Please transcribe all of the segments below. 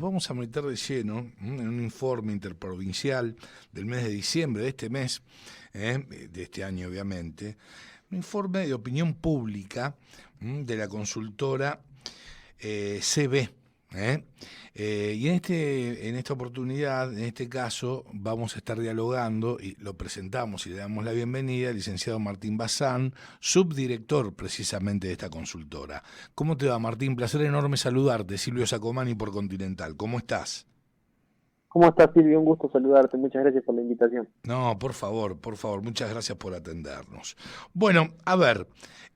vamos a meter de lleno en un informe interprovincial del mes de diciembre, de este mes, de este año obviamente, un informe de opinión pública de la consultora CB. Y en esta oportunidad, en este caso, vamos a estar dialogando y lo presentamos y le damos la bienvenida al licenciado Martín Bazán, subdirector precisamente de esta consultora. ¿Cómo te va, Martín? Placer enorme saludarte. Silvio Sacomani por Continental. ¿Cómo estás? ¿Cómo estás, Silvio? Un gusto saludarte. Muchas gracias por la invitación. No, por favor, muchas gracias por atendernos. Bueno, a ver,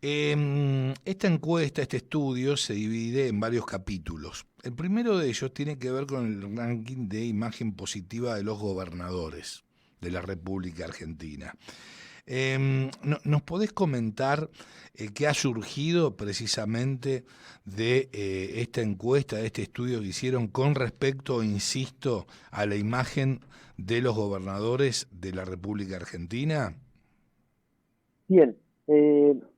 esta encuesta, este estudio se divide en varios capítulos. El primero de ellos tiene que ver con el ranking de imagen positiva de los gobernadores de la República Argentina. ¿Nos podés comentar qué ha surgido precisamente de esta encuesta, de este estudio que hicieron con respecto, insisto, a la imagen de los gobernadores de la República Argentina? Bien,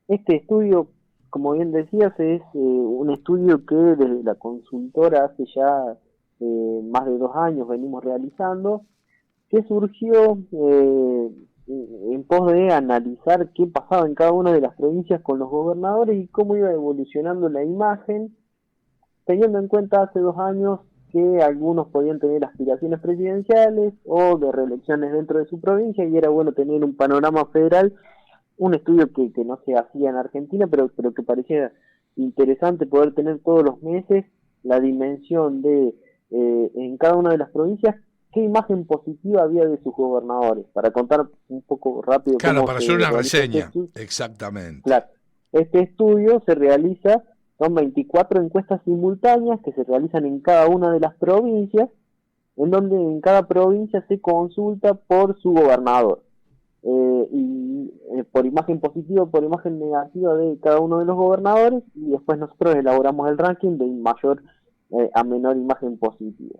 este estudio, como bien decías, es un estudio que desde la consultora hace ya más de 2 años venimos realizando, que surgió en pos de analizar qué pasaba en cada una de las provincias con los gobernadores y cómo iba evolucionando la imagen, teniendo en cuenta hace 2 años que algunos podían tener aspiraciones presidenciales o de reelecciones dentro de su provincia y era bueno tener un panorama federal, un estudio que no se hacía en Argentina, pero que parecía interesante poder tener todos los meses la dimensión de en cada una de las provincias qué imagen positiva había de sus gobernadores, para contar un poco rápido. Claro, para hacer una reseña, exactamente. Claro, este estudio se realiza, son 24 encuestas simultáneas que se realizan en cada una de las provincias, en donde en cada provincia se consulta por su gobernador, por imagen positiva, por imagen negativa de cada uno de los gobernadores, y después nosotros elaboramos el ranking de mayor a menor imagen positiva.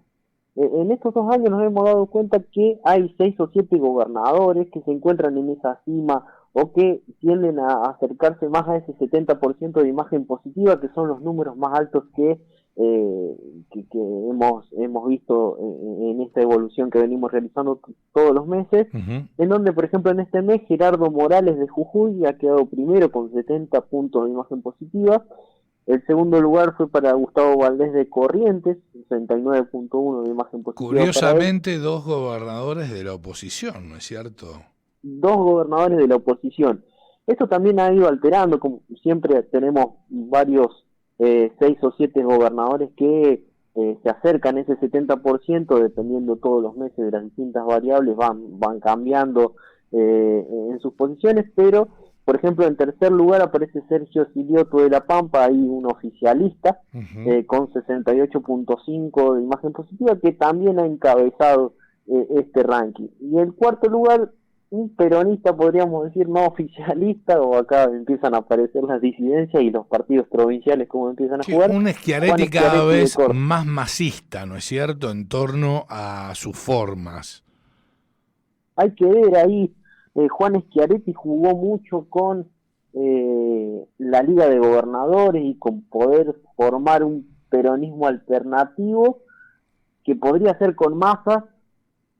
En estos 2 años nos hemos dado cuenta que hay 6 o 7 gobernadores que se encuentran en esa cima o que tienden a acercarse más a ese 70% de imagen positiva, que son los números más altos que hemos visto en esta evolución que venimos realizando todos los meses, en donde, por ejemplo, en este mes Gerardo Morales de Jujuy ha quedado primero con 70 puntos de imagen positiva. El segundo lugar fue para Gustavo Valdés de Corrientes, 69.1 de imagen positiva. Curiosamente, 2 gobernadores de la oposición, ¿no es cierto? 2 gobernadores de la oposición. Esto también ha ido alterando, como siempre tenemos varios 6 o 7 gobernadores que se acercan a ese 70%, dependiendo todos los meses de las distintas variables, van cambiando en sus posiciones, pero por ejemplo, en tercer lugar aparece Sergio Silioto de La Pampa, ahí un oficialista, con 68.5 de imagen positiva, que también ha encabezado este ranking. Y en cuarto lugar, un peronista, podríamos decir, no oficialista, o acá empiezan a aparecer las disidencias y los partidos provinciales como empiezan a jugar. Un Schiaretti cada vez más masista, ¿no es cierto?, en torno a sus formas. Hay que ver ahí. Juan Schiaretti jugó mucho con la Liga de Gobernadores y con poder formar un peronismo alternativo que podría ser con Massa,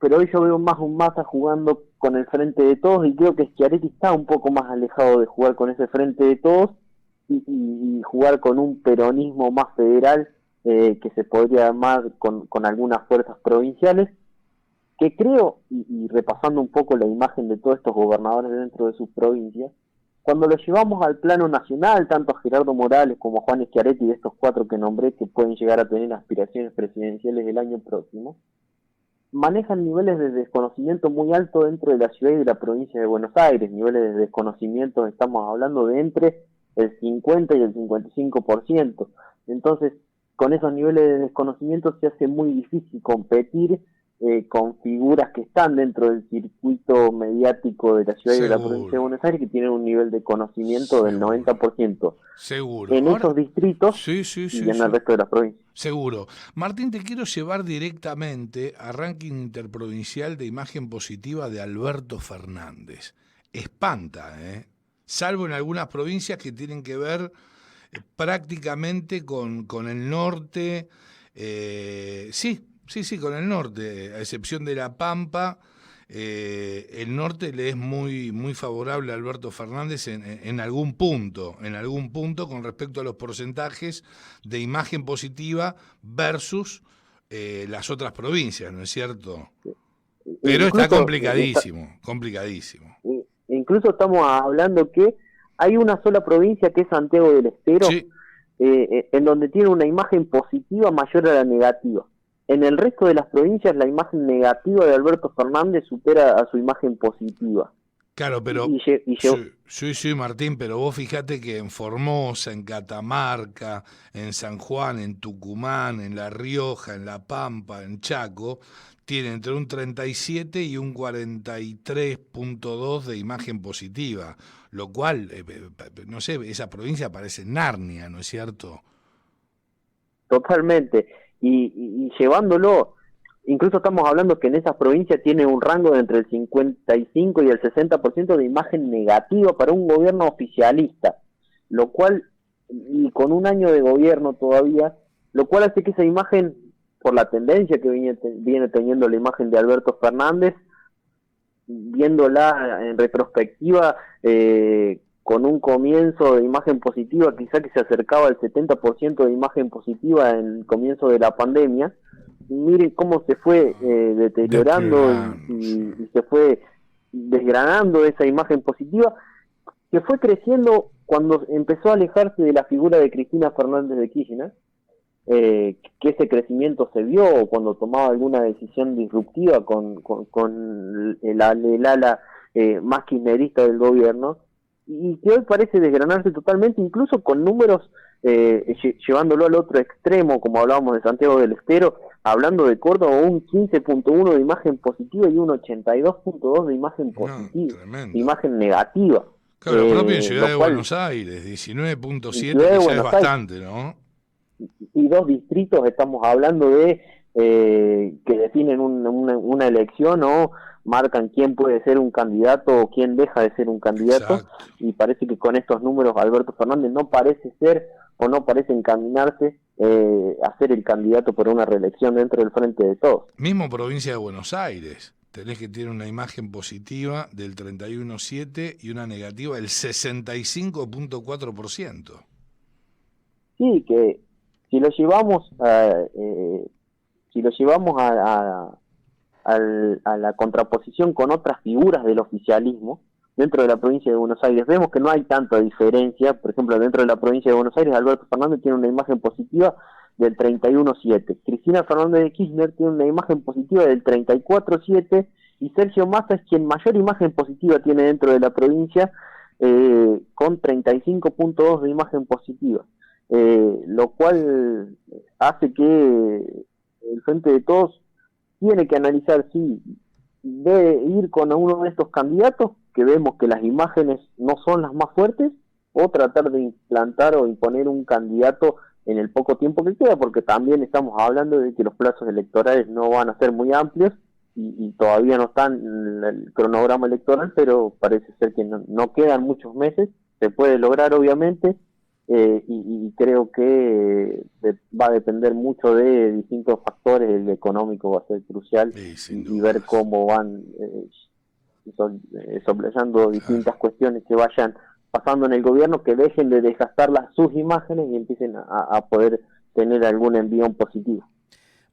pero hoy yo veo más un Massa jugando con el Frente de Todos y creo que Schiaretti está un poco más alejado de jugar con ese Frente de Todos y jugar con un peronismo más federal que se podría armar con algunas fuerzas provinciales, que creo, y repasando un poco la imagen de todos estos gobernadores dentro de sus provincias, cuando lo llevamos al plano nacional, tanto a Gerardo Morales como a Juan Schiaretti, de estos 4 que nombré, que pueden llegar a tener aspiraciones presidenciales el año próximo, manejan niveles de desconocimiento muy alto dentro de la ciudad y de la provincia de Buenos Aires, niveles de desconocimiento, estamos hablando de entre el 50 y el 55%. Entonces, con esos niveles de desconocimiento se hace muy difícil competir con figuras que están dentro del circuito mediático de la ciudad y de la provincia de Buenos Aires, que tienen un nivel de conocimiento del 90%. Seguro. En esos distritos y en el resto de las provincias. Seguro. Martín, te quiero llevar directamente a ranking interprovincial de imagen positiva de Alberto Fernández. Espanta, salvo en algunas provincias que tienen que ver prácticamente con el norte, Sí, con el norte, a excepción de La Pampa. El norte le es muy favorable a Alberto Fernández en algún punto con respecto a los porcentajes de imagen positiva versus las otras provincias, ¿no es cierto? Pero está Incluso, complicadísimo. incluso estamos hablando que hay una sola provincia que es Santiago del Estero, Sí, en donde tiene una imagen positiva mayor a la negativa. En el resto de las provincias la imagen negativa de Alberto Fernández supera a su imagen positiva. claro, pero sí, Martín, pero vos fijate que en Formosa, en Catamarca, en San Juan, en Tucumán, en La Rioja, en La Pampa, en Chaco, tiene entre un 37 y un 43,2 de imagen positiva, lo cual, no sé, esa provincia parece Narnia, ¿no es cierto? Totalmente. Y llevándolo, incluso estamos hablando que en esas provincias tiene un rango de entre el 55 y el 60% de imagen negativa para un gobierno oficialista, lo cual, y con un año de gobierno todavía, lo cual hace que esa imagen, por la tendencia que viene teniendo la imagen de Alberto Fernández, viéndola en retrospectiva, con un comienzo de imagen positiva, quizá que se acercaba al 70% de imagen positiva en el comienzo de la pandemia, miren cómo se fue deteriorando Sí. y se fue desgranando esa imagen positiva, que fue creciendo cuando empezó a alejarse de la figura de Cristina Fernández de Kirchner, que ese crecimiento se vio cuando tomaba alguna decisión disruptiva con el ala más kirchnerista del gobierno, y que hoy parece desgranarse totalmente, incluso con números, llevándolo al otro extremo, como hablábamos de Santiago del Estero, hablando de Córdoba, un 15,1 de imagen positiva y un 82,2 de imagen No, positiva, de tremendo. imagen negativa, Claro, lo propio en Ciudad lo de cual Buenos Aires, en 19,7, Ciudad que de ya es Buenos Aires bastante, ¿no? y dos distritos estamos hablando de que definen una elección o marcan quién puede ser un candidato o quién deja de ser un candidato, Exacto. y parece que con estos números Alberto Fernández no parece ser o no parece encaminarse a ser el candidato por una reelección dentro del Frente de Todos. Mismo provincia de Buenos Aires, tenés que tiene una imagen positiva del 31,7 y una negativa del 65,4%. Sí, que si lo llevamos si lo llevamos a la contraposición con otras figuras del oficialismo dentro de la provincia de Buenos Aires, vemos que no hay tanta diferencia. Por ejemplo, dentro de la provincia de Buenos Aires, Alberto Fernández tiene una imagen positiva del 31,7, Cristina Fernández de Kirchner tiene una imagen positiva del 34,7, y Sergio Massa es quien mayor imagen positiva tiene dentro de la provincia, con 35,2 de imagen positiva, lo cual hace que el Frente de Todos tiene que analizar si debe ir con uno de estos candidatos, que vemos que las imágenes no son las más fuertes, o tratar de implantar o imponer un candidato en el poco tiempo que queda, porque también estamos hablando de que los plazos electorales no van a ser muy amplios y todavía no están en el cronograma electoral, pero parece ser que no quedan muchos meses. Se puede lograr, obviamente, y creo que va a depender mucho de distintos factores. El económico va a ser crucial, Sí, sin y ver dudas. cómo van sobrellando Claro. distintas cuestiones que vayan pasando en el gobierno, que dejen de desgastar sus imágenes y empiecen a poder tener algún envión positivo.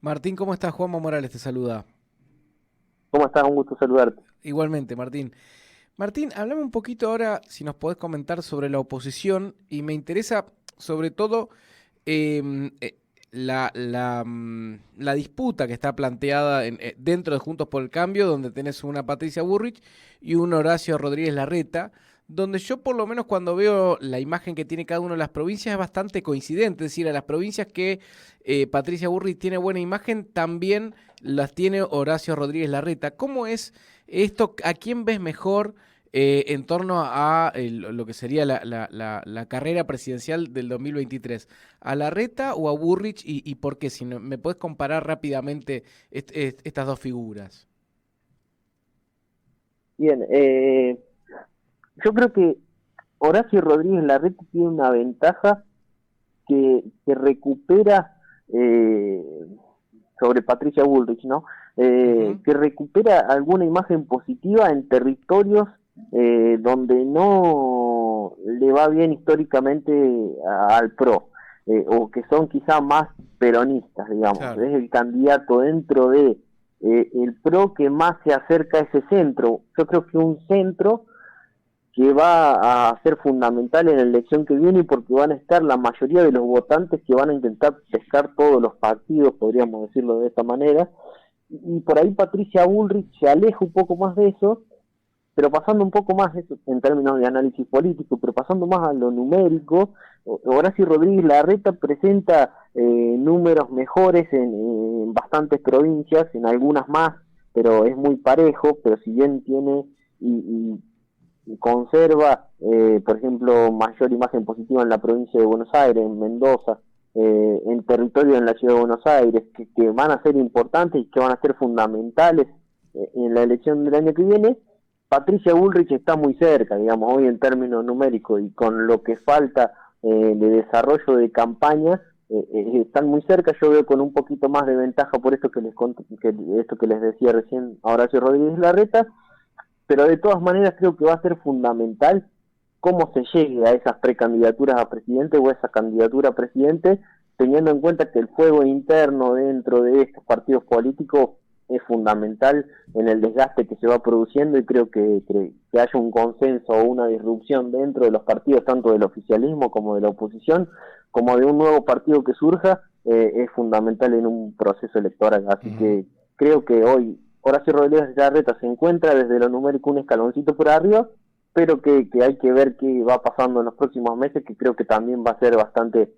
Martín, ¿cómo estás? Juanma Morales te saluda. ¿Cómo estás? Un gusto saludarte. Igualmente, Martín. Martín, hablame un poquito ahora, si nos podés comentar sobre la oposición, y me interesa sobre todo la disputa que está planteada dentro de Juntos por el Cambio, donde tenés una Patricia Bullrich y un Horacio Rodríguez Larreta, donde yo por lo menos cuando veo la imagen que tiene cada una de las provincias es bastante coincidente, es decir, a las provincias que Patricia Bullrich tiene buena imagen, también las tiene Horacio Rodríguez Larreta. ¿Cómo es esto? ¿A quién ves mejor en torno a lo que sería la carrera presidencial del 2023? ¿A Larreta o a Bullrich? ¿Y por qué? Si no, me podés comparar rápidamente estas dos figuras. Bien, yo creo que Horacio Rodríguez Larreta tiene una ventaja que recupera eh, sobre Patricia Bullrich, ¿no? Que recupera alguna imagen positiva en territorios donde no le va bien históricamente al PRO, o que son quizá más peronistas, digamos. Claro. Es el candidato dentro de el PRO que más se acerca a ese centro. Yo creo que un centro que va a ser fundamental en la elección que viene, porque van a estar la mayoría de los votantes que van a intentar pescar todos los partidos, podríamos decirlo de esta manera, y por ahí Patricia Bullrich se aleja un poco más de eso, pero pasando un poco más eso en términos de análisis político, pero pasando más a lo numérico. Horacio Rodríguez Larreta presenta números mejores en bastantes provincias, en algunas más, pero es muy parejo, pero si bien tiene y conserva, por ejemplo, mayor imagen positiva en la provincia de Buenos Aires, en Mendoza, en territorio en la ciudad de Buenos Aires, que van a ser importantes y que van a ser fundamentales en la elección del año que viene. Patricia Bullrich está muy cerca, digamos, hoy en términos numéricos, y con lo que falta de desarrollo de campaña, están muy cerca. Yo veo con un poquito más de ventaja por esto esto que les decía recién a Horacio Rodríguez Larreta, pero de todas maneras creo que va a ser fundamental cómo se llegue a esas precandidaturas a presidente o a esa candidatura a presidente, teniendo en cuenta que el fuego interno dentro de estos partidos políticos es fundamental en el desgaste que se va produciendo, y creo que haya un consenso o una disrupción dentro de los partidos, tanto del oficialismo como de la oposición, como de un nuevo partido que surja, es fundamental en un proceso electoral. Así que creo que hoy Horacio Rodríguez Larreta se encuentra desde lo numérico un escaloncito por arriba, pero que hay que ver qué va pasando en los próximos meses, que creo que también va a ser bastante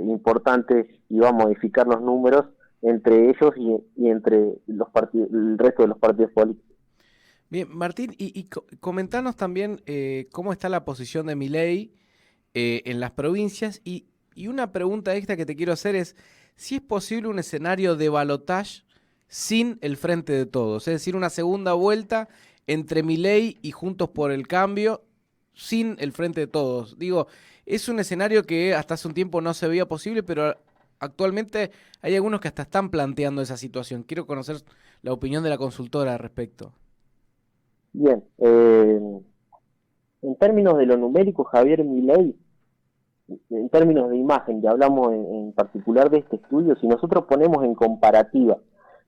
importante, y va a modificar los números entre ellos y entre el resto de los partidos políticos. Bien, Martín, y comentanos también cómo está la posición de Milei en las provincias, y una pregunta extra que te quiero hacer es si es posible un escenario de balotaje sin el Frente de Todos, es decir, una segunda vuelta entre Milei y Juntos por el Cambio sin el Frente de Todos. Digo, es un escenario que hasta hace un tiempo no se veía posible, pero actualmente hay algunos que hasta están planteando esa situación. Quiero conocer la opinión de la consultora al respecto. Bien, en términos de lo numérico, Javier Milei, en términos de imagen, ya hablamos en particular de este estudio, si nosotros ponemos en comparativa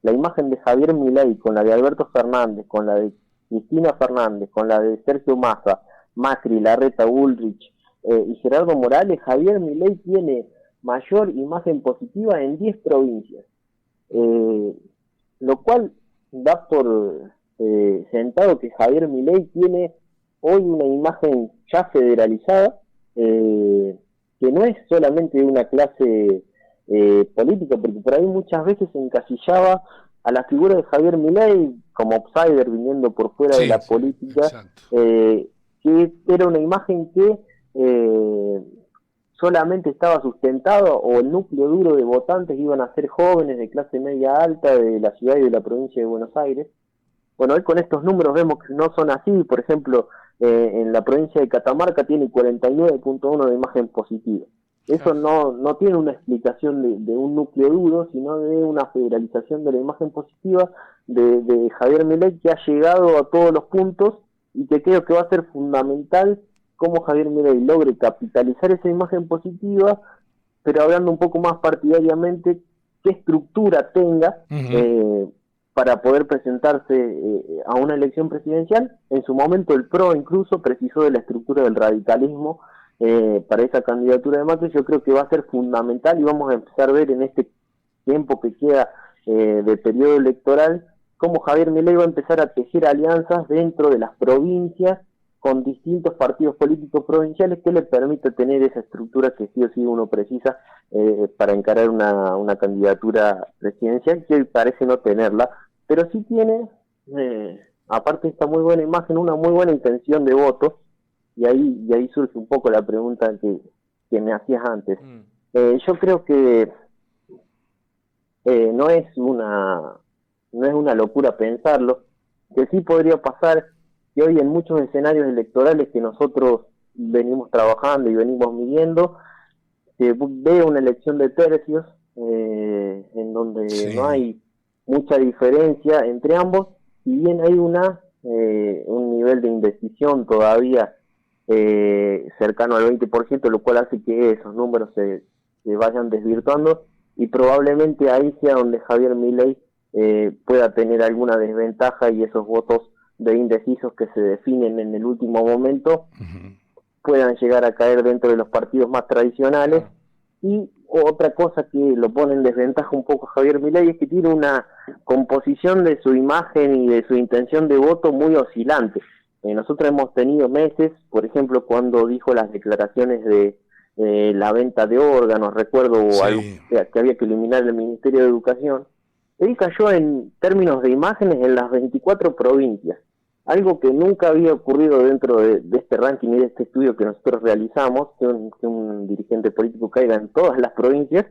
la imagen de Javier Milei con la de Alberto Fernández, con la de Cristina Fernández, con la de Sergio Massa, Macri, Larreta, Bullrich y Gerardo Morales, Javier Milei tiene mayor imagen positiva en 10 provincias, lo cual da por sentado que Javier Milei tiene hoy una imagen ya federalizada, que no es solamente de una clase política, porque por ahí muchas veces se encasillaba a la figura de Javier Milei como outsider viniendo por fuera de la política, que era una imagen que solamente estaba sustentado, o el núcleo duro de votantes iban a ser jóvenes de clase media alta de la ciudad y de la provincia de Buenos Aires. Bueno, hoy con estos números vemos que no son así. Por ejemplo, en la provincia de Catamarca tiene 49.1 de imagen positiva. Eso no tiene una explicación de un núcleo duro, sino de una federalización de la imagen positiva de Javier Milei, que ha llegado a todos los puntos, y que creo que va a ser fundamental cómo Javier Milei logre capitalizar esa imagen positiva, pero hablando un poco más partidariamente, qué estructura tenga para poder presentarse a una elección presidencial. En su momento el PRO incluso precisó de la estructura del radicalismo para esa candidatura de Macri. Yo creo que va a ser fundamental, y vamos a empezar a ver en este tiempo que queda de periodo electoral cómo Javier Milei va a empezar a tejer alianzas dentro de las provincias con distintos partidos políticos provinciales, que le permite tener esa estructura que sí o sí uno precisa para encarar una candidatura presidencial, que hoy parece no tenerla, pero sí tiene, aparte de esta muy buena imagen, una muy buena intención de voto, y ahí surge un poco la pregunta que me hacías antes. Yo creo que no es una locura pensarlo, que sí podría pasar que hoy en muchos escenarios electorales que nosotros venimos trabajando y venimos midiendo, se ve una elección de tercios, en donde Sí. no hay mucha diferencia entre ambos, si bien hay un nivel de indecisión todavía cercano al 20%, lo cual hace que esos números se vayan desvirtuando, y probablemente ahí sea donde Javier Milei pueda tener alguna desventaja, y esos votos de indecisos que se definen en el último momento puedan llegar a caer dentro de los partidos más tradicionales. Y otra cosa que lo pone en desventaja un poco a Javier Milei es que tiene una composición de su imagen y de su intención de voto muy oscilante. Nosotros hemos tenido meses, por ejemplo, cuando dijo las declaraciones de la venta de órganos, recuerdo Sí. algo que había que eliminar el Ministerio de Educación. Él cayó en términos de imágenes en las 24 provincias, algo que nunca había ocurrido dentro de este ranking y de este estudio que nosotros realizamos, que un dirigente político caiga en todas las provincias,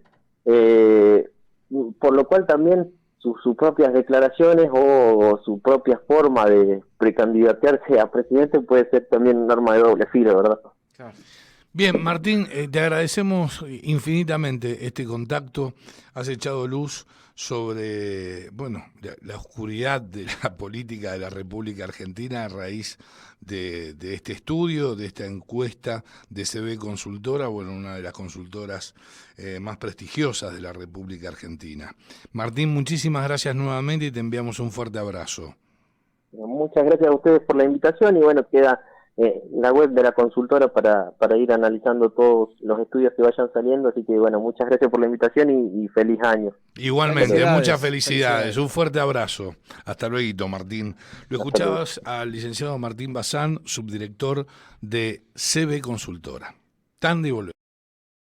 por lo cual también sus propias declaraciones o su propia forma de precandidatearse a presidente puede ser también un arma de doble filo, ¿verdad? Claro. Bien, Martín, te agradecemos infinitamente este contacto. Has echado luz sobre, bueno, la oscuridad de la política de la República Argentina a raíz de este estudio, de esta encuesta de CB Consultora, bueno, una de las consultoras más prestigiosas de la República Argentina. Martín, muchísimas gracias nuevamente y te enviamos un fuerte abrazo. Muchas gracias a ustedes por la invitación, y bueno, queda la web de la consultora para ir analizando todos los estudios que vayan saliendo, así que bueno, muchas gracias por la invitación y feliz año. Igualmente, Felicidades. muchas felicidades. Un fuerte abrazo. Hasta luego, Martín. Lo escuchabas al licenciado Martín Bazán, subdirector de CB Consultora. Tanda y volvemos.